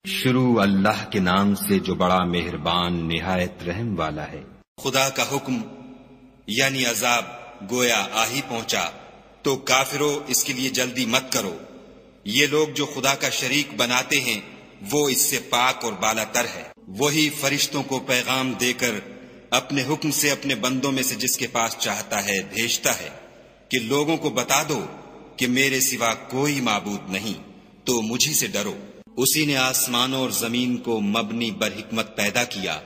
شروع اللہ کے نام سے جو بڑا مہربان نہایت رحم والا ہے۔ خدا کا حکم یعنی عذاب گویا آ ہی پہنچا تو کافروں اس کے لیے جلدی مت کرو۔ یہ لوگ جو خدا کا شریک بناتے ہیں وہ اس سے پاک اور بالا تر ہے۔ وہی فرشتوں کو پیغام دے کر اپنے حکم سے اپنے بندوں میں سے جس کے پاس چاہتا ہے بھیجتا ہے کہ لوگوں کو بتا دو کہ میرے سوا کوئی معبود نہیں، تو مجھی سے ڈرو۔ اسی نے آسمانوں اور زمین کو مبنی بر حکمت پیدا کیا،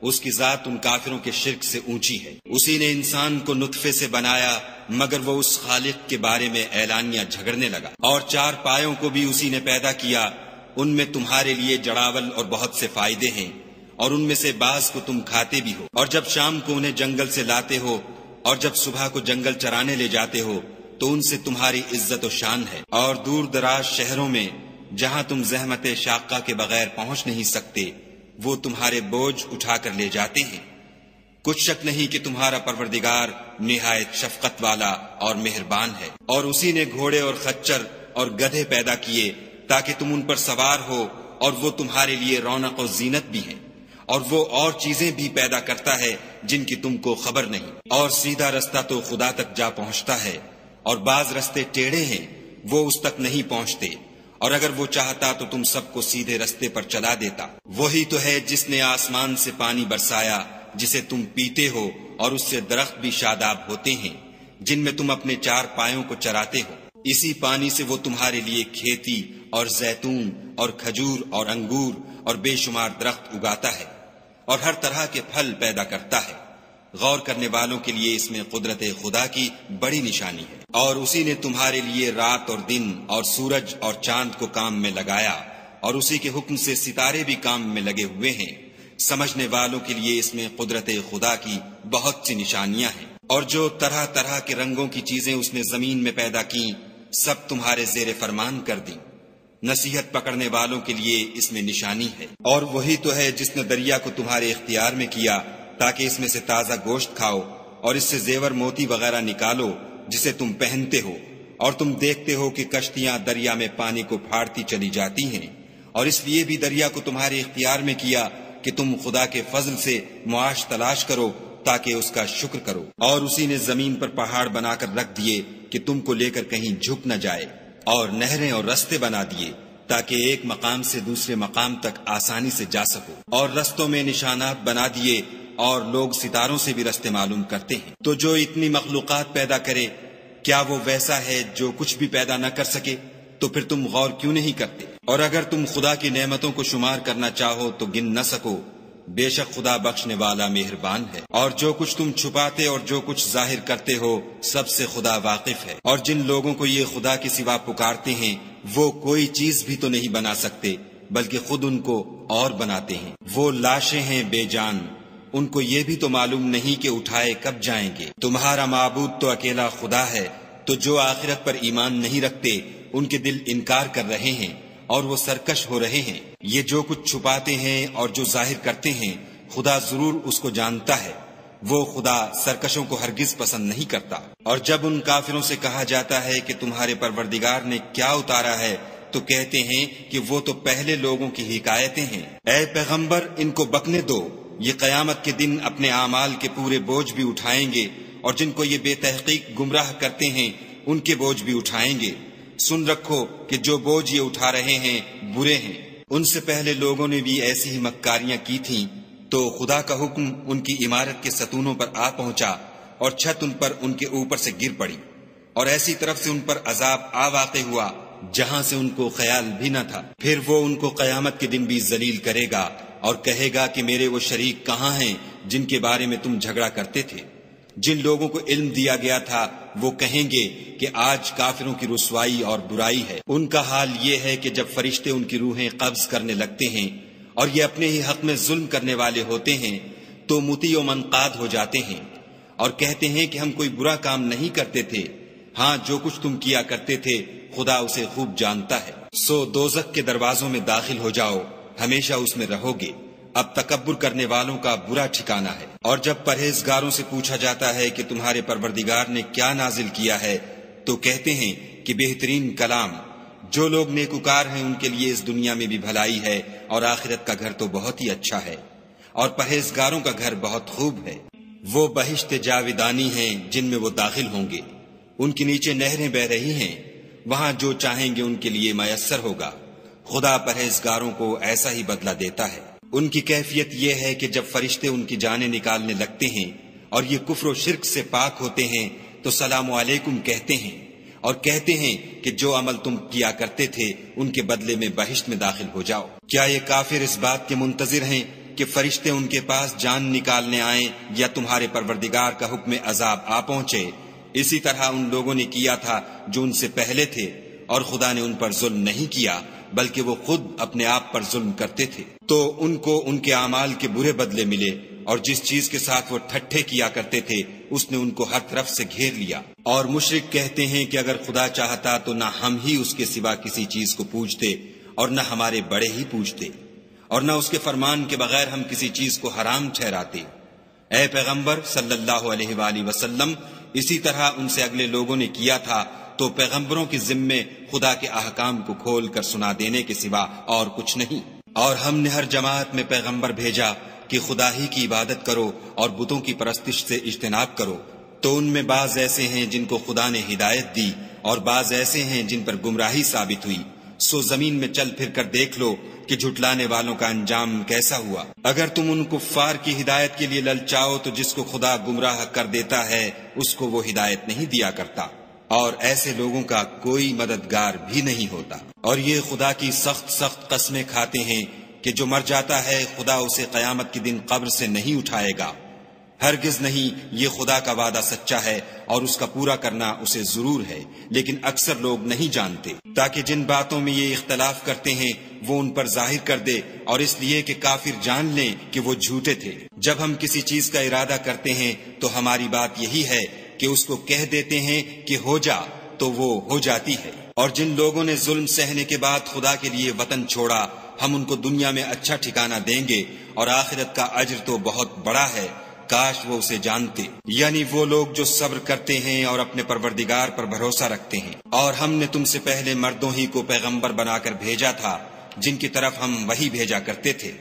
اس کی ذات ان کافروں کے شرک سے اونچی ہے۔ اسی نے انسان کو نطفے سے بنایا مگر وہ اس خالق کے بارے میں اعلانیہ جھگڑنے لگا۔ اور چار پایوں کو بھی اسی نے پیدا کیا، ان میں تمہارے لیے جڑاول اور بہت سے فائدے ہیں، اور ان میں سے بعض کو تم کھاتے بھی ہو۔ اور جب شام کو انہیں جنگل سے لاتے ہو اور جب صبح کو جنگل چرانے لے جاتے ہو تو ان سے تمہاری عزت و شان ہے۔ اور دور دراز شہروں میں جہاں تم زحمت شاقہ کے بغیر پہنچ نہیں سکتے وہ تمہارے بوجھ اٹھا کر لے جاتے ہیں۔ کچھ شک نہیں کہ تمہارا پروردگار نہایت شفقت والا اور مہربان ہے۔ اور اسی نے گھوڑے اور خچر اور گدھے پیدا کیے تاکہ تم ان پر سوار ہو، اور وہ تمہارے لیے رونق و زینت بھی ہے۔ اور وہ اور چیزیں بھی پیدا کرتا ہے جن کی تم کو خبر نہیں۔ اور سیدھا رستہ تو خدا تک جا پہنچتا ہے، اور بعض رستے ٹیڑھے ہیں وہ اس تک نہیں پہنچتے، اور اگر وہ چاہتا تو تم سب کو سیدھے رستے پر چلا دیتا۔ وہی تو ہے جس نے آسمان سے پانی برسایا جسے تم پیتے ہو، اور اس سے درخت بھی شاداب ہوتے ہیں جن میں تم اپنے چار پایوں کو چراتے ہو۔ اسی پانی سے وہ تمہارے لیے کھیتی اور زیتون اور کھجور اور انگور اور بے شمار درخت اگاتا ہے، اور ہر طرح کے پھل پیدا کرتا ہے۔ غور کرنے والوں کے لیے اس میں قدرت خدا کی بڑی نشانی ہے۔ اور اسی نے تمہارے لیے رات اور دن اور سورج اور چاند کو کام میں لگایا، اور اسی کے حکم سے ستارے بھی کام میں لگے ہوئے ہیں۔ سمجھنے والوں کے لیے اس میں قدرت خدا کی بہت سی نشانیاں ہیں۔ اور جو طرح طرح کے رنگوں کی چیزیں اس نے زمین میں پیدا کی سب تمہارے زیر فرمان کر دیں۔ نصیحت پکڑنے والوں کے لیے اس میں نشانی ہے۔ اور وہی تو ہے جس نے دریا کو تمہارے اختیار میں کیا تاکہ اس میں سے تازہ گوشت کھاؤ، اور اس سے زیور موتی وغیرہ نکالو جسے تم پہنتے ہو، اور تم دیکھتے ہو کہ کشتیاں دریا میں پانی کو پھاڑتی چلی جاتی ہیں۔ اور اس لیے بھی دریا کو تمہارے اختیار میں کیا کہ تم خدا کے فضل سے معاش تلاش کرو تاکہ اس کا شکر کرو۔ اور اسی نے زمین پر پہاڑ بنا کر رکھ دیے کہ تم کو لے کر کہیں جھک نہ جائے، اور نہریں اور رستے بنا دیے تاکہ ایک مقام سے دوسرے مقام تک آسانی سے جا سکو۔ اور رستوں میں نشانات بنا دیے، اور لوگ ستاروں سے بھی رستے معلوم کرتے ہیں۔ تو جو اتنی مخلوقات پیدا کرے کیا وہ ویسا ہے جو کچھ بھی پیدا نہ کر سکے؟ تو پھر تم غور کیوں نہیں کرتے؟ اور اگر تم خدا کی نعمتوں کو شمار کرنا چاہو تو گن نہ سکو، بے شک خدا بخشنے والا مہربان ہے۔ اور جو کچھ تم چھپاتے اور جو کچھ ظاہر کرتے ہو سب سے خدا واقف ہے۔ اور جن لوگوں کو یہ خدا کے سوا پکارتے ہیں وہ کوئی چیز بھی تو نہیں بنا سکتے بلکہ خود ان کو اور بناتے ہیں۔ وہ لاشیں ہیں بے جان، ان کو یہ بھی تو معلوم نہیں کہ اٹھائے کب جائیں گے۔ تمہارا معبود تو اکیلا خدا ہے، تو جو آخرت پر ایمان نہیں رکھتے ان کے دل انکار کر رہے ہیں اور وہ سرکش ہو رہے ہیں۔ یہ جو کچھ چھپاتے ہیں اور جو ظاہر کرتے ہیں خدا ضرور اس کو جانتا ہے۔ وہ خدا سرکشوں کو ہرگز پسند نہیں کرتا۔ اور جب ان کافروں سے کہا جاتا ہے کہ تمہارے پروردگار نے کیا اتارا ہے تو کہتے ہیں کہ وہ تو پہلے لوگوں کی حکایتیں ہیں۔ اے پیغمبر ان کو بکنے دو، یہ قیامت کے دن اپنے اعمال کے پورے بوجھ بھی اٹھائیں گے، اور جن کو یہ بے تحقیق گمراہ کرتے ہیں ان کے بوجھ بھی اٹھائیں گے۔ سن رکھو کہ جو بوجھ یہ اٹھا رہے ہیں برے ہیں۔ ان سے پہلے لوگوں نے بھی ایسی ہی مکاریاں کی تھیں، تو خدا کا حکم ان کی عمارت کے ستونوں پر آ پہنچا اور چھت ان پر ان کے اوپر سے گر پڑی، اور ایسی طرف سے ان پر عذاب آ واقع ہوا جہاں سے ان کو خیال بھی نہ تھا۔ پھر وہ ان کو قیامت کے دن بھی ذلیل کرے گا اور کہے گا کہ میرے وہ شریک کہاں ہیں جن کے بارے میں تم جھگڑا کرتے تھے؟ جن لوگوں کو علم دیا گیا تھا وہ کہیں گے کہ آج کافروں کی رسوائی اور برائی ہے۔ ان کا حال یہ ہے کہ جب فرشتے ان کی روحیں قبض کرنے لگتے ہیں اور یہ اپنے ہی حق میں ظلم کرنے والے ہوتے ہیں تو مطیع و منقاد ہو جاتے ہیں اور کہتے ہیں کہ ہم کوئی برا کام نہیں کرتے تھے، ہاں جو کچھ تم کیا کرتے تھے خدا اسے خوب جانتا ہے۔ سو دوزخ کے دروازوں میں داخل ہو جاؤ، ہمیشہ اس میں رہو گے، اب تکبر کرنے والوں کا برا ٹھکانہ ہے۔ اور جب پرہیزگاروں سے پوچھا جاتا ہے کہ تمہارے پروردگار نے کیا نازل کیا ہے تو کہتے ہیں کہ بہترین کلام جو لوگ نیکوکار ہیں ان کے لیے اس دنیا میں بھی بھلائی ہے اور آخرت کا گھر تو بہت ہی اچھا ہے، اور پرہیزگاروں کا گھر بہت خوب ہے۔ وہ بہشت جاودانی ہیں جن میں وہ داخل ہوں گے، ان کے نیچے نہریں بہ رہی ہیں، وہاں جو چاہیں گے ان کے لیے میسر ہوگا۔ خدا پرہیزگاروں کو ایسا ہی بدلہ دیتا ہے۔ ان کی کیفیت یہ ہے کہ جب فرشتے ان کی جانیں نکالنے لگتے ہیں اور یہ کفر و شرک سے پاک ہوتے ہیں تو سلام علیکم کہتے ہیں اور کہتے ہیں کہ جو عمل تم کیا کرتے تھے ان کے بدلے میں بہشت میں داخل ہو جاؤ۔ کیا یہ کافر اس بات کے منتظر ہیں کہ فرشتے ان کے پاس جان نکالنے آئیں یا تمہارے پروردگار کا حکم عذاب آ پہنچے؟ اسی طرح ان لوگوں نے کیا تھا جو ان سے پہلے تھے، اور خدا نے ان پر ظلم نہیں کیا بلکہ وہ خود اپنے آپ پر ظلم کرتے تھے۔ تو ان کو ان کے اعمال کے برے بدلے ملے، اور جس چیز کے ساتھ وہ ٹھٹھے کیا کرتے تھے اس نے ان کو ہر طرف سے گھیر لیا۔ اور مشرک کہتے ہیں کہ اگر خدا چاہتا تو نہ ہم ہی اس کے سوا کسی چیز کو پوجتے اور نہ ہمارے بڑے ہی پوجتے، اور نہ اس کے فرمان کے بغیر ہم کسی چیز کو حرام ٹھہراتے۔ اے پیغمبر صلی اللہ علیہ وآلہ وسلم، اسی طرح ان سے اگلے لوگوں نے کیا تھا، تو پیغمبروں کے ذمے خدا کے احکام کو کھول کر سنا دینے کے سوا اور کچھ نہیں۔ اور ہم نے ہر جماعت میں پیغمبر بھیجا کہ خدا ہی کی عبادت کرو اور بتوں کی پرستش سے اجتناب کرو، تو ان میں بعض ایسے ہیں جن کو خدا نے ہدایت دی اور بعض ایسے ہیں جن پر گمراہی ثابت ہوئی۔ سو زمین میں چل پھر کر دیکھ لو کہ جھٹلانے والوں کا انجام کیسا ہوا۔ اگر تم ان کفار کی ہدایت کے لیے للچاؤ تو جس کو خدا گمراہ کر دیتا ہے اس کو وہ ہدایت نہیں دیا کرتا، اور ایسے لوگوں کا کوئی مددگار بھی نہیں ہوتا۔ اور یہ خدا کی سخت سخت قسمیں کھاتے ہیں کہ جو مر جاتا ہے خدا اسے قیامت کے دن قبر سے نہیں اٹھائے گا۔ ہرگز نہیں، یہ خدا کا وعدہ سچا ہے اور اس کا پورا کرنا اسے ضرور ہے، لیکن اکثر لوگ نہیں جانتے۔ تاکہ جن باتوں میں یہ اختلاف کرتے ہیں وہ ان پر ظاہر کر دے، اور اس لیے کہ کافر جان لیں کہ وہ جھوٹے تھے۔ جب ہم کسی چیز کا ارادہ کرتے ہیں تو ہماری بات یہی ہے کہ اس کو کہہ دیتے ہیں کہ ہو جا، تو وہ ہو جاتی ہے۔ اور جن لوگوں نے ظلم سہنے کے بعد خدا کے لیے وطن چھوڑا، ہم ان کو دنیا میں اچھا ٹھکانہ دیں گے، اور آخرت کا اجر تو بہت بڑا ہے، کاش وہ اسے جانتے۔ یعنی وہ لوگ جو صبر کرتے ہیں اور اپنے پروردگار پر بھروسہ رکھتے ہیں۔ اور ہم نے تم سے پہلے مردوں ہی کو پیغمبر بنا کر بھیجا تھا جن کی طرف ہم وحی بھیجا کرتے تھے۔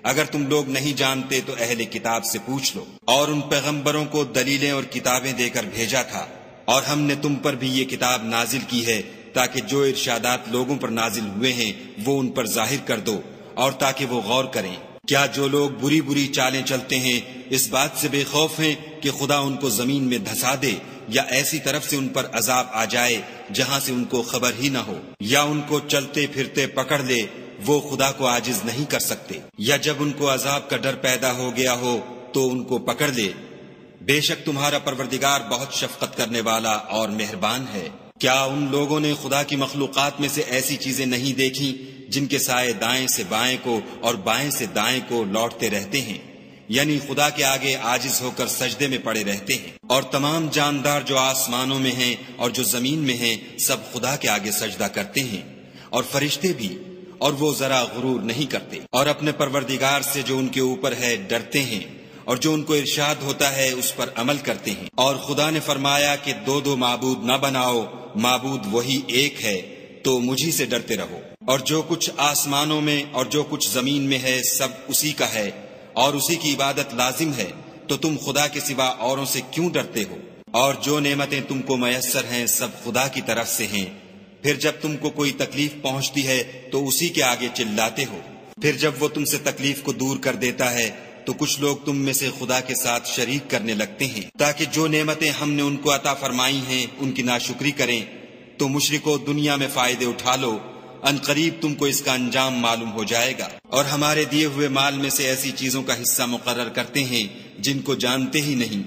اگر تم لوگ نہیں جانتے تو اہل کتاب سے پوچھ لو۔ اور ان پیغمبروں کو دلیلیں اور کتابیں دے کر بھیجا تھا، اور ہم نے تم پر بھی یہ کتاب نازل کی ہے تاکہ جو ارشادات لوگوں پر نازل ہوئے ہیں وہ ان پر ظاہر کر دو، اور تاکہ وہ غور کریں۔ کیا جو لوگ بری بری چالیں چلتے ہیں اس بات سے بے خوف ہیں کہ خدا ان کو زمین میں دھسا دے، یا ایسی طرف سے ان پر عذاب آ جائے جہاں سے ان کو خبر ہی نہ ہو، یا ان کو چلتے پھرتے پکڑ لے؟ وہ خدا کو عاجز نہیں کر سکتے۔ یا جب ان کو عذاب کا ڈر پیدا ہو گیا ہو تو ان کو پکڑ لے۔ بے شک تمہارا پروردگار بہت شفقت کرنے والا اور مہربان ہے۔ کیا ان لوگوں نے خدا کی مخلوقات میں سے ایسی چیزیں نہیں دیکھی جن کے سائے دائیں سے بائیں کو اور بائیں سے دائیں کو لوٹتے رہتے ہیں؟ یعنی خدا کے آگے عاجز ہو کر سجدے میں پڑے رہتے ہیں۔ اور تمام جاندار جو آسمانوں میں ہیں اور جو زمین میں ہیں سب خدا کے آگے سجدہ کرتے ہیں، اور فرشتے بھی، اور وہ ذرا غرور نہیں کرتے، اور اپنے پروردگار سے جو ان کے اوپر ہے ڈرتے ہیں، اور جو ان کو ارشاد ہوتا ہے اس پر عمل کرتے ہیں۔ اور خدا نے فرمایا کہ دو معبود نہ بناؤ، معبود وہی ایک ہے، تو مجھی سے ڈرتے رہو۔ اور جو کچھ آسمانوں میں اور جو کچھ زمین میں ہے سب اسی کا ہے، اور اسی کی عبادت لازم ہے، تو تم خدا کے سوا اوروں سے کیوں ڈرتے ہو؟ اور جو نعمتیں تم کو میسر ہیں سب خدا کی طرف سے ہیں۔ پھر جب تم کو کوئی تکلیف پہنچتی ہے تو اسی کے آگے چلاتے ہو، پھر جب وہ تم سے تکلیف کو دور کر دیتا ہے تو کچھ لوگ تم میں سے خدا کے ساتھ شریک کرنے لگتے ہیں تاکہ جو نعمتیں ہم نے ان کو عطا فرمائی ہیں ان کی ناشکری کریں۔ تو مشرکو دنیا میں فائدے اٹھا لو، ان قریب تم کو اس کا انجام معلوم ہو جائے گا۔ اور ہمارے دیے ہوئے مال میں سے ایسی چیزوں کا حصہ مقرر کرتے ہیں جن کو جانتے ہی نہیں۔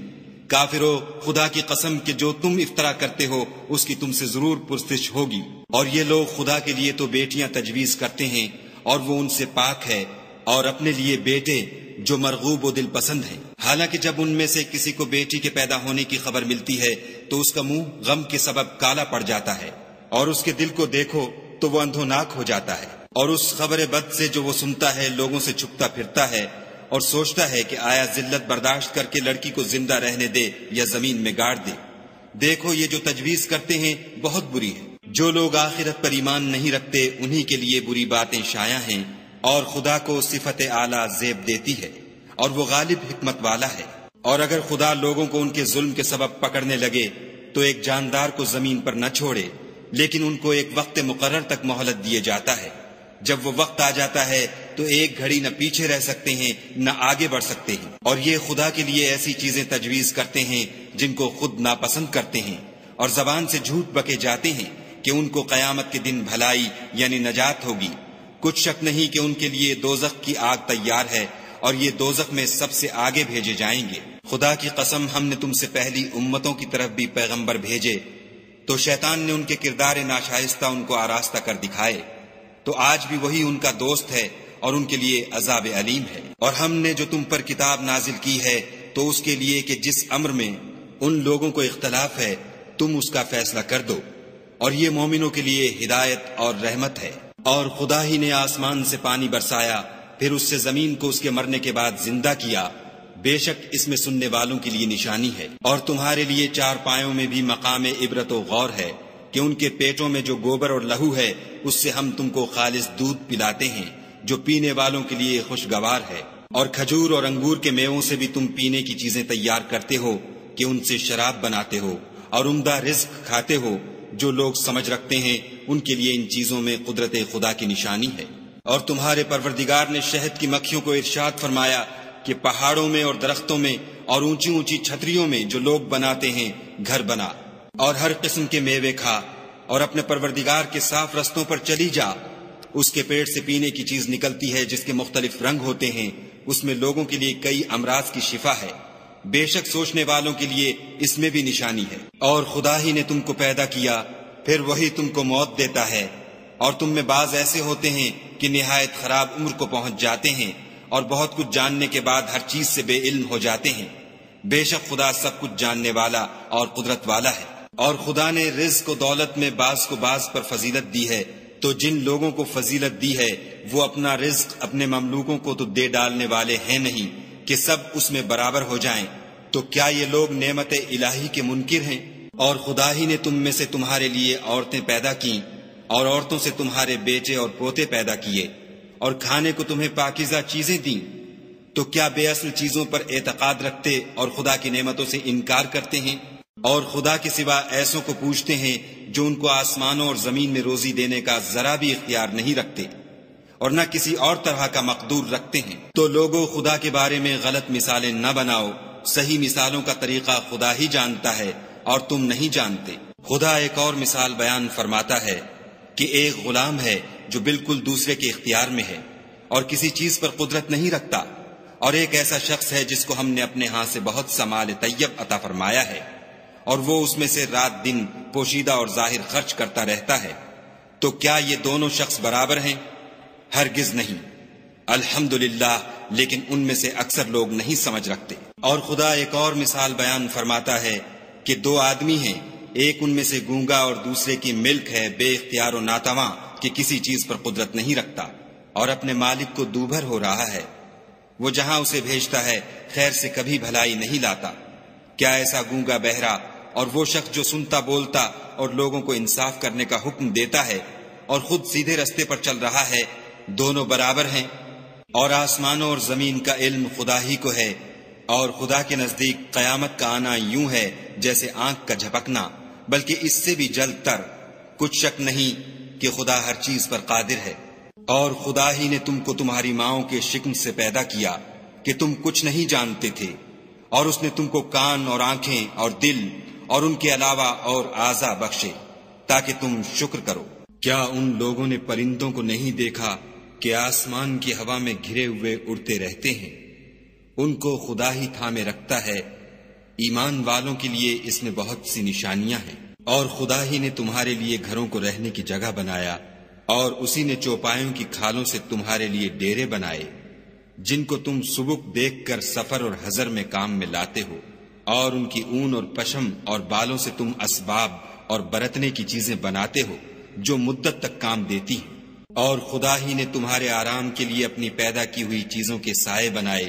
کافرو، خدا کی قسم کہ جو تم افطرا کرتے ہو اس کی تم سے ضرور پرسش ہوگی۔ اور یہ لوگ خدا کے لیے تو بیٹیاں تجویز کرتے ہیں اور وہ ان سے پاک ہے، اور اپنے لیے بیٹے جو مرغوب و دل پسند ہیں۔ حالانکہ جب ان میں سے کسی کو بیٹی کے پیدا ہونے کی خبر ملتی ہے تو اس کا منہ غم کے سبب کالا پڑ جاتا ہے، اور اس کے دل کو دیکھو تو وہ اندھوناک ہو جاتا ہے۔ اور اس خبر بد سے جو وہ سنتا ہے لوگوں سے چھپتا پھرتا ہے اور سوچتا ہے کہ آیا ذلت برداشت کر کے لڑکی کو زندہ رہنے دے یا زمین میں گاڑ دے۔ دیکھو یہ جو تجویز کرتے ہیں بہت بری ہے۔ جو لوگ آخرت پر ایمان نہیں رکھتے انہی کے لیے بری باتیں شائع ہیں، اور خدا کو صفت اعلیٰ زیب دیتی ہے، اور وہ غالب حکمت والا ہے۔ اور اگر خدا لوگوں کو ان کے ظلم کے سبب پکڑنے لگے تو ایک جاندار کو زمین پر نہ چھوڑے، لیکن ان کو ایک وقت مقرر تک مہلت دیے جاتا ہے۔ جب وہ وقت آ جاتا ہے تو ایک گھڑی نہ پیچھے رہ سکتے ہیں نہ آگے بڑھ سکتے ہیں، اور یہ خدا کے لیے ایسی چیزیں تجویز کرتے ہیں جن کو خود ناپسند کرتے ہیں، اور زبان سے جھوٹ بکے جاتے ہیں کہ ان کو قیامت کے دن بھلائی یعنی نجات ہوگی۔ کچھ شک نہیں کہ ان کے لیے دوزخ کی آگ تیار ہے، اور یہ دوزخ میں سب سے آگے بھیجے جائیں گے۔ خدا کی قسم، ہم نے تم سے پہلی امتوں کی طرف بھی پیغمبر بھیجے، تو شیطان نے ان کے کردار ناشائستہ ان کو آراستہ کر دکھائے، تو آج بھی وہی ان کا دوست ہے اور ان کے لیے عذاب علیم ہے۔ اور ہم نے جو تم پر کتاب نازل کی ہے تو اس کے لیے کہ جس امر میں ان لوگوں کو اختلاف ہے تم اس کا فیصلہ کر دو، اور یہ مومنوں کے لیے ہدایت اور رحمت ہے۔ اور خدا ہی نے آسمان سے پانی برسایا، پھر اس سے زمین کو اس کے مرنے کے بعد زندہ کیا، بے شک اس میں سننے والوں کے لیے نشانی ہے۔ اور تمہارے لیے چار پایوں میں بھی مقام عبرت و غور ہے کہ ان کے پیٹوں میں جو گوبر اور لہو ہے اس سے ہم تم کو خالص دودھ پلاتے ہیں جو پینے والوں کے لیے خوشگوار ہے، اور کھجور اور انگور کے میووں سے بھی تم پینے کی چیزیں تیار کرتے ہو کہ ان سے شراب بناتے ہو، اور عمدہ رزق کھاتے ہو۔ جو لوگ سمجھ رکھتے ہیں ان کے لیے ان چیزوں میں قدرت خدا کی نشانی ہے۔ اور تمہارے پروردگار نے شہد کی مکھیوں کو ارشاد فرمایا کہ پہاڑوں میں اور درختوں میں اور اونچی اونچی چھتریوں میں جو لوگ بناتے ہیں گھر بنا، اور ہر قسم کے میوے کھا، اور اپنے پروردگار کے صاف رستوں پر چلی جا۔ اس کے پیٹ سے پینے کی چیز نکلتی ہے جس کے مختلف رنگ ہوتے ہیں، اس میں لوگوں کے لیے کئی امراض کی شفا ہے، بے شک سوچنے والوں کے لیے اس میں بھی نشانی ہے۔ اور خدا ہی نے تم کو پیدا کیا، پھر وہی تم کو موت دیتا ہے، اور تم میں بعض ایسے ہوتے ہیں کہ نہایت خراب عمر کو پہنچ جاتے ہیں، اور بہت کچھ جاننے کے بعد ہر چیز سے بے علم ہو جاتے ہیں۔ بے شک خدا سب کچھ جاننے والا اور قدرت والا ہے۔ اور خدا نے رزق و دولت میں بعض کو بعض پر فضیلت دی ہے، تو جن لوگوں کو فضیلت دی ہے وہ اپنا رزق اپنے مملوکوں کو تو دے ڈالنے والے ہیں نہیں کہ سب اس میں برابر ہو جائیں۔ تو کیا یہ لوگ نعمت الہی کے منکر ہیں؟ اور خدا ہی نے تم میں سے تمہارے لیے عورتیں پیدا کیں، اور عورتوں سے تمہارے بیٹے اور پوتے پیدا کیے، اور کھانے کو تمہیں پاکیزہ چیزیں دیں۔ تو کیا بے اصل چیزوں پر اعتقاد رکھتے اور خدا کی نعمتوں سے انکار کرتے ہیں؟ اور خدا کے سوا ایسوں کو پوچھتے ہیں جو ان کو آسمانوں اور زمین میں روزی دینے کا ذرا بھی اختیار نہیں رکھتے، اور نہ کسی اور طرح کا مقدور رکھتے ہیں۔ تو لوگوں، خدا کے بارے میں غلط مثالیں نہ بناؤ، صحیح مثالوں کا طریقہ خدا ہی جانتا ہے اور تم نہیں جانتے۔ خدا ایک اور مثال بیان فرماتا ہے کہ ایک غلام ہے جو بالکل دوسرے کے اختیار میں ہے اور کسی چیز پر قدرت نہیں رکھتا، اور ایک ایسا شخص ہے جس کو ہم نے اپنے ہاں سے بہت سا مال طیب عطا فرمایا ہے، اور وہ اس میں سے رات دن پوشیدہ اور ظاہر خرچ کرتا رہتا ہے۔ تو کیا یہ دونوں شخص برابر ہیں؟ ہرگز نہیں۔ الحمدللہ، لیکن ان میں سے اکثر لوگ نہیں سمجھ رکھتے۔ اور خدا ایک اور مثال بیان فرماتا ہے کہ دو آدمی ہیں، ایک ان میں سے گونگا اور دوسرے کی ملک ہے بے اختیار و ناتواں کہ کسی چیز پر قدرت نہیں رکھتا، اور اپنے مالک کو دوبھر ہو رہا ہے۔ وہ جہاں اسے بھیجتا ہے خیر سے کبھی بھلائی نہیں لاتا۔ کیا ایسا گونگا بہرا اور وہ شخص جو سنتا بولتا اور لوگوں کو انصاف کرنے کا حکم دیتا ہے اور خود سیدھے رستے پر چل رہا ہے، دونوں برابر ہیں؟ اور آسمانوں اور زمین کا علم خدا ہی کو ہے، اور خدا کے نزدیک قیامت کا آنا یوں ہے جیسے آنکھ کا جھپکنا، بلکہ اس سے بھی جلد تر۔ کچھ شک نہیں کہ خدا ہر چیز پر قادر ہے۔ اور خدا ہی نے تم کو تمہاری ماؤں کے شکم سے پیدا کیا کہ تم کچھ نہیں جانتے تھے، اور اس نے تم کو کان اور آنکھیں اور دل اور ان کے علاوہ اور اعضا بخشے تاکہ تم شکر کرو۔ کیا ان لوگوں نے پرندوں کو نہیں دیکھا کہ آسمان کی ہوا میں گھرے ہوئے اڑتے رہتے ہیں؟ ان کو خدا ہی تھامے رکھتا ہے۔ ایمان والوں کے لیے اس میں بہت سی نشانیاں ہیں۔ اور خدا ہی نے تمہارے لیے گھروں کو رہنے کی جگہ بنایا، اور اسی نے چوپایوں کی کھالوں سے تمہارے لیے ڈیرے بنائے جن کو تم سبک دیکھ کر سفر اور حضر میں کام میں لاتے ہو، اور ان کی اون اور پشم اور بالوں سے تم اسباب اور برتنے کی چیزیں بناتے ہو جو مدت تک کام دیتی ہیں۔ اور خدا ہی نے تمہارے آرام کے لیے اپنی پیدا کی ہوئی چیزوں کے سائے بنائے،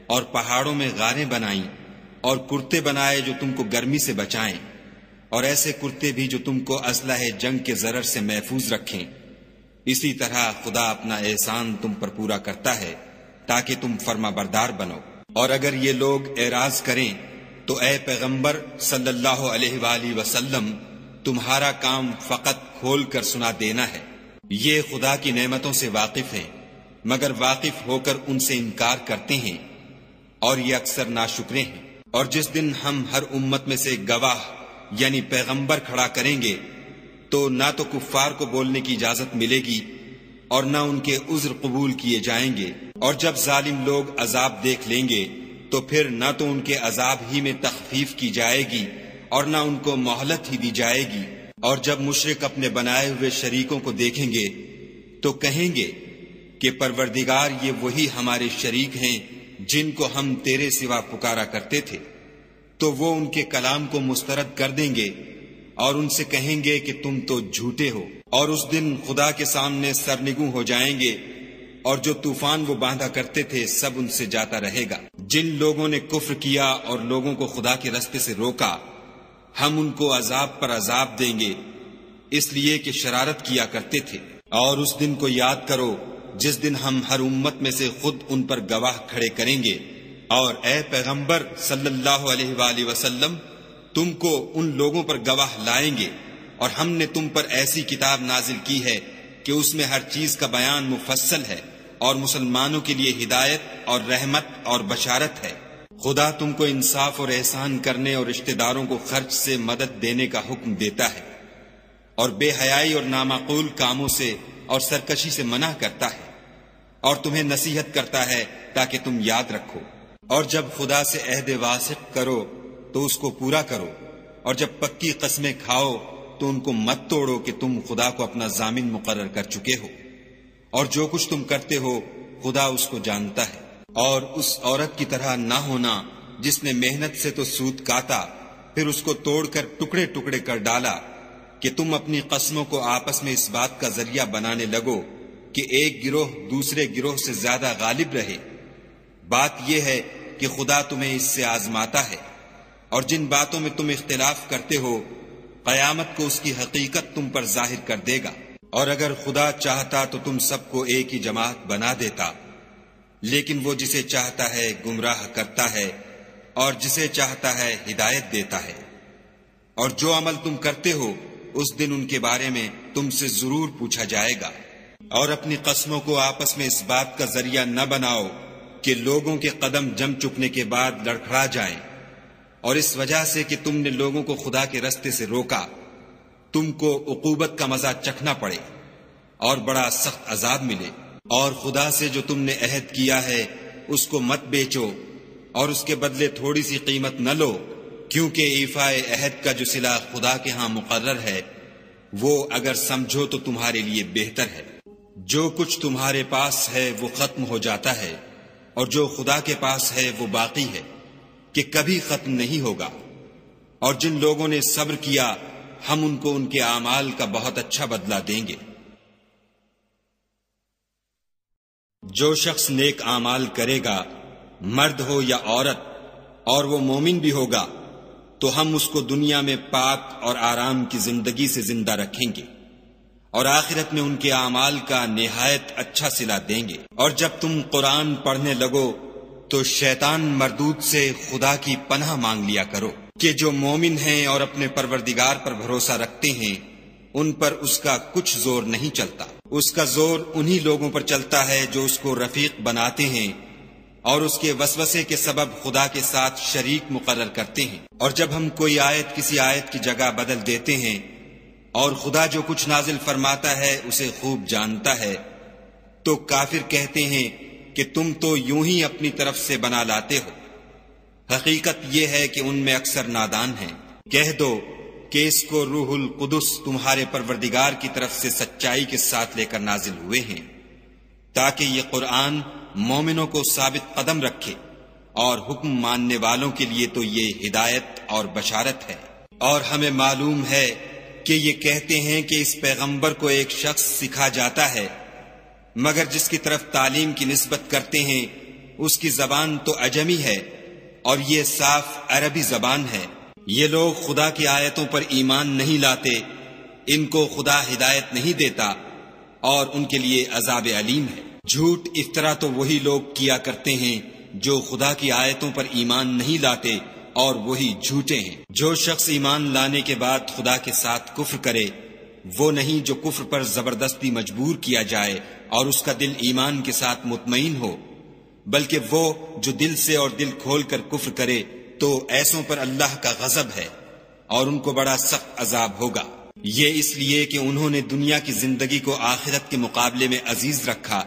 اور پہاڑوں میں غاریں بنائیں، اور کرتے بنائے جو تم کو گرمی سے بچائیں، اور ایسے کرتے بھی جو تم کو اسلحہ جنگ کے ضرر سے محفوظ رکھیں۔ اسی طرح خدا اپنا احسان تم پر پورا کرتا ہے تاکہ تم فرما بردار بنو۔ اور اگر یہ لوگ اعراض کریں تو اے پیغمبر صلی اللہ علیہ وآلہ وسلم، تمہارا کام فقط کھول کر سنا دینا ہے۔ یہ خدا کی نعمتوں سے واقف ہیں، مگر واقف ہو کر ان سے انکار کرتے ہیں، اور یہ اکثر ناشکرے ہیں۔ اور جس دن ہم ہر امت میں سے گواہ یعنی پیغمبر کھڑا کریں گے تو نہ تو کفار کو بولنے کی اجازت ملے گی اور نہ ان کے عذر قبول کیے جائیں گے۔ اور جب ظالم لوگ عذاب دیکھ لیں گے تو پھر نہ تو ان کے عذاب ہی میں تخفیف کی جائے گی اور نہ ان کو مہلت ہی دی جائے گی۔ اور جب مشرک اپنے بنائے ہوئے شریکوں کو دیکھیں گے تو کہیں گے کہ پروردگار، یہ وہی ہمارے شریک ہیں جن کو ہم تیرے سوا پکارا کرتے تھے۔ تو وہ ان کے کلام کو مسترد کر دیں گے اور ان سے کہیں گے کہ تم تو جھوٹے ہو۔ اور اس دن خدا کے سامنے سرنگوں ہو جائیں گے، اور جو طوفان وہ باندھا کرتے تھے سب ان سے جاتا رہے گا۔ جن لوگوں نے کفر کیا اور لوگوں کو خدا کے رستے سے روکا، ہم ان کو عذاب پر عذاب دیں گے، اس لیے کہ شرارت کیا کرتے تھے۔ اور اس دن کو یاد کرو جس دن ہم ہر امت میں سے خود ان پر گواہ کھڑے کریں گے۔ اور اے پیغمبر صلی اللہ علیہ وآلہ وسلم، تم کو ان لوگوں پر گواہ لائیں گے، اور ہم نے تم پر ایسی کتاب نازل کی ہے کہ اس میں ہر چیز کا بیان مفصل ہے، اور مسلمانوں کے لیے ہدایت اور رحمت اور بشارت ہے۔ خدا تم کو انصاف اور احسان کرنے اور رشتہ داروں کو خرچ سے مدد دینے کا حکم دیتا ہے، اور بے حیائی اور نامعقول کاموں سے اور سرکشی سے منع کرتا ہے، اور تمہیں نصیحت کرتا ہے تاکہ تم یاد رکھو۔ اور جب خدا سے عہد واثق کرو تو اس کو پورا کرو، اور جب پکی قسمیں کھاؤ تو ان کو مت توڑو کہ تم خدا کو اپنا ضامن مقرر کر چکے ہو، اور جو کچھ تم کرتے ہو خدا اس کو جانتا ہے۔ اور اس عورت کی طرح نہ ہونا جس نے محنت سے تو سود کاتا، پھر اس کو توڑ کر ٹکڑے ٹکڑے کر ڈالا، کہ تم اپنی قسموں کو آپس میں اس بات کا ذریعہ بنانے لگو کہ ایک گروہ دوسرے گروہ سے زیادہ غالب رہے۔ بات یہ ہے کہ خدا تمہیں اس سے آزماتا ہے، اور جن باتوں میں تم اختلاف کرتے ہو قیامت کو اس کی حقیقت تم پر ظاہر کر دے گا۔ اور اگر خدا چاہتا تو تم سب کو ایک ہی جماعت بنا دیتا، لیکن وہ جسے چاہتا ہے گمراہ کرتا ہے اور جسے چاہتا ہے ہدایت دیتا ہے۔ اور جو عمل تم کرتے ہو اس دن ان کے بارے میں تم سے ضرور پوچھا جائے گا۔ اور اپنی قسموں کو آپس میں اس بات کا ذریعہ نہ بناؤ کہ لوگوں کے قدم جم چکنے کے بعد لڑکھڑا جائیں، اور اس وجہ سے کہ تم نے لوگوں کو خدا کے رستے سے روکا تم کو عقوبت کا مزہ چکھنا پڑے اور بڑا سخت عذاب ملے۔ اور خدا سے جو تم نے عہد کیا ہے اس کو مت بیچو، اور اس کے بدلے تھوڑی سی قیمت نہ لو، کیونکہ ایفاء عہد کا جو صلہ خدا کے ہاں مقرر ہے وہ اگر سمجھو تو تمہارے لیے بہتر ہے۔ جو کچھ تمہارے پاس ہے وہ ختم ہو جاتا ہے، اور جو خدا کے پاس ہے وہ باقی ہے کہ کبھی ختم نہیں ہوگا۔ اور جن لوگوں نے صبر کیا ہم ان کو ان کے اعمال کا بہت اچھا بدلہ دیں گے۔ جو شخص نیک اعمال کرے گا، مرد ہو یا عورت، اور وہ مومن بھی ہوگا، تو ہم اس کو دنیا میں پاک اور آرام کی زندگی سے زندہ رکھیں گے، اور آخرت میں ان کے اعمال کا نہایت اچھا صلہ دیں گے۔ اور جب تم قرآن پڑھنے لگو تو شیطان مردود سے خدا کی پناہ مانگ لیا کرو، کہ جو مومن ہیں اور اپنے پروردگار پر بھروسہ رکھتے ہیں ان پر اس کا کچھ زور نہیں چلتا۔ اس کا زور انہی لوگوں پر چلتا ہے جو اس کو رفیق بناتے ہیں اور اس کے وسوسے کے سبب خدا کے ساتھ شریک مقرر کرتے ہیں۔ اور جب ہم کوئی آیت کسی آیت کی جگہ بدل دیتے ہیں، اور خدا جو کچھ نازل فرماتا ہے اسے خوب جانتا ہے، تو کافر کہتے ہیں کہ تم تو یوں ہی اپنی طرف سے بنا لاتے ہو۔ حقیقت یہ ہے کہ ان میں اکثر نادان ہیں۔ کہہ دو کہ اس کو روح القدس تمہارے پروردگار کی طرف سے سچائی کے ساتھ لے کر نازل ہوئے ہیں، تاکہ یہ قرآن مومنوں کو ثابت قدم رکھے، اور حکم ماننے والوں کے لیے تو یہ ہدایت اور بشارت ہے۔ اور ہمیں معلوم ہے کہ یہ کہتے ہیں کہ اس پیغمبر کو ایک شخص سکھا جاتا ہے، مگر جس کی طرف تعلیم کی نسبت کرتے ہیں اس کی زبان تو عجمی ہے اور یہ صاف عربی زبان ہے۔ یہ لوگ خدا کی آیتوں پر ایمان نہیں لاتے، ان کو خدا ہدایت نہیں دیتا اور ان کے لیے عذاب علیم ہے۔ جھوٹ افطرا تو وہی لوگ کیا کرتے ہیں جو خدا کی آیتوں پر ایمان نہیں لاتے اور وہی جھوٹے ہیں۔ جو شخص ایمان لانے کے بعد خدا کے ساتھ کفر کرے وہ نہیں جو کفر پر زبردستی مجبور کیا جائے اور اس کا دل ایمان کے ساتھ مطمئن ہو، بلکہ وہ جو دل سے اور دل کھول کر کفر کرے تو ایسوں پر اللہ کا غضب ہے اور ان کو بڑا سخت عذاب ہوگا۔ یہ اس لیے کہ انہوں نے دنیا کی زندگی کو آخرت کے مقابلے میں عزیز رکھا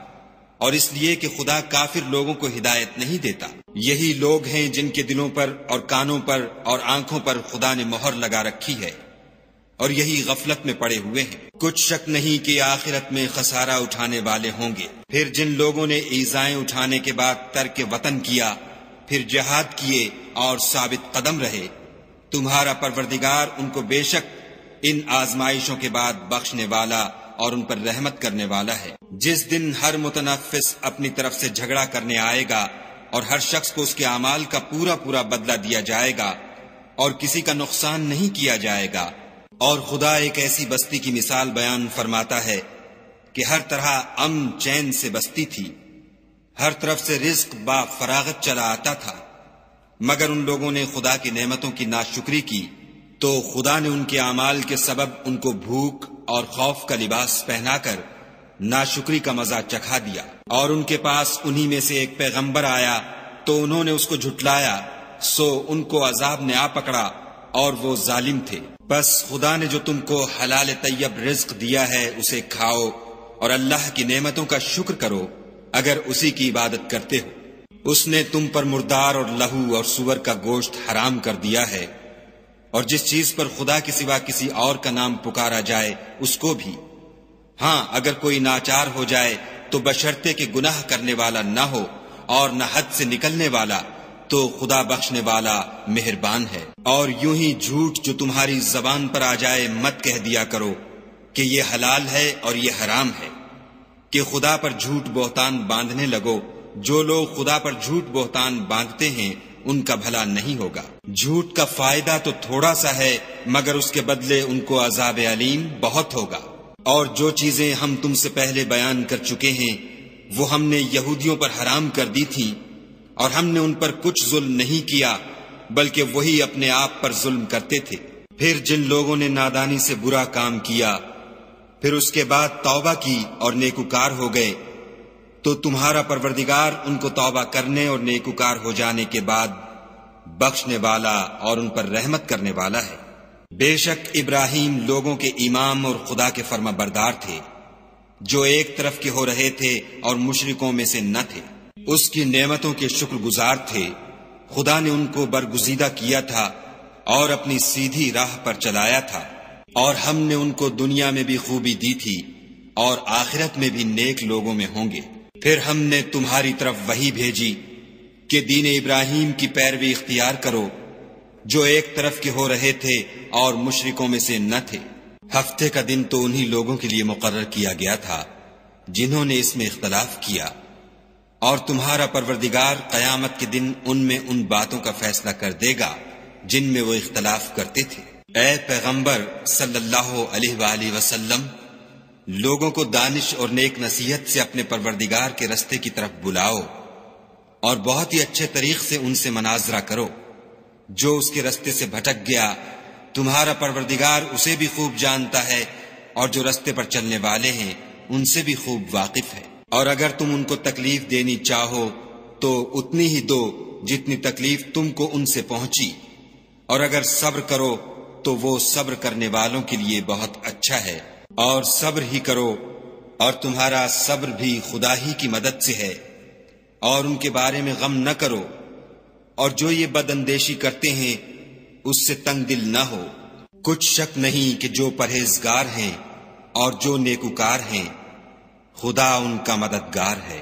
اور اس لیے کہ خدا کافر لوگوں کو ہدایت نہیں دیتا۔ یہی لوگ ہیں جن کے دلوں پر اور کانوں پر اور آنکھوں پر خدا نے مہر لگا رکھی ہے اور یہی غفلت میں پڑے ہوئے ہیں۔ کچھ شک نہیں کہ آخرت میں خسارہ اٹھانے والے ہوں گے۔ پھر جن لوگوں نے ایذائیں اٹھانے کے بعد ترک وطن کیا، پھر جہاد کیے اور ثابت قدم رہے، تمہارا پروردگار ان کو بے شک ان آزمائشوں کے بعد بخشنے والا اور ان پر رحمت کرنے والا ہے۔ جس دن ہر متنفس اپنی طرف سے جھگڑا کرنے آئے گا اور ہر شخص کو اس کے اعمال کا پورا پورا بدلہ دیا جائے گا اور کسی کا نقصان نہیں کیا جائے گا۔ اور خدا ایک ایسی بستی کی مثال بیان فرماتا ہے کہ ہر طرح امن چین سے بستی تھی، ہر طرف سے رزق با فراغت چلا آتا تھا، مگر ان لوگوں نے خدا کی نعمتوں کی ناشکری کی تو خدا نے ان کے اعمال کے سبب ان کو بھوک اور خوف کا لباس پہنا کر ناشکری کا مزہ چکھا دیا۔ اور ان کے پاس انہی میں سے ایک پیغمبر آیا تو انہوں نے اس کو جھٹلایا، سو ان کو عذاب نے آ پکڑا اور وہ ظالم تھے۔ بس خدا نے جو تم کو حلال طیب رزق دیا ہے اسے کھاؤ اور اللہ کی نعمتوں کا شکر کرو اگر اسی کی عبادت کرتے ہو۔ اس نے تم پر مردار اور لہو اور سور کا گوشت حرام کر دیا ہے، اور جس چیز پر خدا کے سوا کسی اور کا نام پکارا جائے اس کو بھی۔ ہاں اگر کوئی ناچار ہو جائے تو بشرطے کہ گناہ کرنے والا نہ ہو اور نہ حد سے نکلنے والا، تو خدا بخشنے والا مہربان ہے۔ اور یوں ہی جھوٹ جو تمہاری زبان پر آ جائے مت کہہ دیا کرو کہ یہ حلال ہے اور یہ حرام ہے، کہ خدا پر جھوٹ بہتان باندھنے لگو۔ جو لوگ خدا پر جھوٹ بہتان باندھتے ہیں ان کا بھلا نہیں ہوگا۔ جھوٹ کا فائدہ تو تھوڑا سا ہے مگر اس کے بدلے ان کو عذاب علیم بہت ہوگا۔ اور جو چیزیں ہم تم سے پہلے بیان کر چکے ہیں وہ ہم نے یہودیوں پر حرام کر دی تھیں، اور ہم نے ان پر کچھ ظلم نہیں کیا بلکہ وہی اپنے آپ پر ظلم کرتے تھے۔ پھر جن لوگوں نے نادانی سے برا کام کیا پھر اس کے بعد توبہ کی اور نیکوکار ہو گئے تو تمہارا پروردگار ان کو توبہ کرنے اور نیکوکار ہو جانے کے بعد بخشنے والا اور ان پر رحمت کرنے والا ہے۔ بے شک ابراہیم لوگوں کے امام اور خدا کے فرما بردار تھے، جو ایک طرف کے ہو رہے تھے اور مشرکوں میں سے نہ تھے۔ اس کی نعمتوں کے شکر گزار تھے۔ خدا نے ان کو برگزیدہ کیا تھا اور اپنی سیدھی راہ پر چلایا تھا، اور ہم نے ان کو دنیا میں بھی خوبی دی تھی اور آخرت میں بھی نیک لوگوں میں ہوں گے۔ پھر ہم نے تمہاری طرف وحی بھیجی کہ دین ابراہیم کی پیروی اختیار کرو، جو ایک طرف کے ہو رہے تھے اور مشرکوں میں سے نہ تھے۔ ہفتے کا دن تو انہی لوگوں کے لیے مقرر کیا گیا تھا جنہوں نے اس میں اختلاف کیا، اور تمہارا پروردگار قیامت کے دن ان میں ان باتوں کا فیصلہ کر دے گا جن میں وہ اختلاف کرتے تھے۔ اے پیغمبر صلی اللہ علیہ وآلہ وسلم، لوگوں کو دانش اور نیک نصیحت سے اپنے پروردگار کے رستے کی طرف بلاؤ اور بہت ہی اچھے طریق سے ان سے مناظرہ کرو۔ جو اس کے رستے سے بھٹک گیا تمہارا پروردگار اسے بھی خوب جانتا ہے، اور جو رستے پر چلنے والے ہیں ان سے بھی خوب واقف ہے۔ اور اگر تم ان کو تکلیف دینی چاہو تو اتنی ہی دو جتنی تکلیف تم کو ان سے پہنچی، اور اگر صبر کرو تو وہ صبر کرنے والوں کے لیے بہت اچھا ہے۔ اور صبر ہی کرو، اور تمہارا صبر بھی خدا ہی کی مدد سے ہے، اور ان کے بارے میں غم نہ کرو، اور جو یہ بد اندیشی کرتے ہیں اس سے تنگ دل نہ ہو۔ کچھ شک نہیں کہ جو پرہیزگار ہیں اور جو نیکوکار ہیں خدا ان کا مددگار ہے۔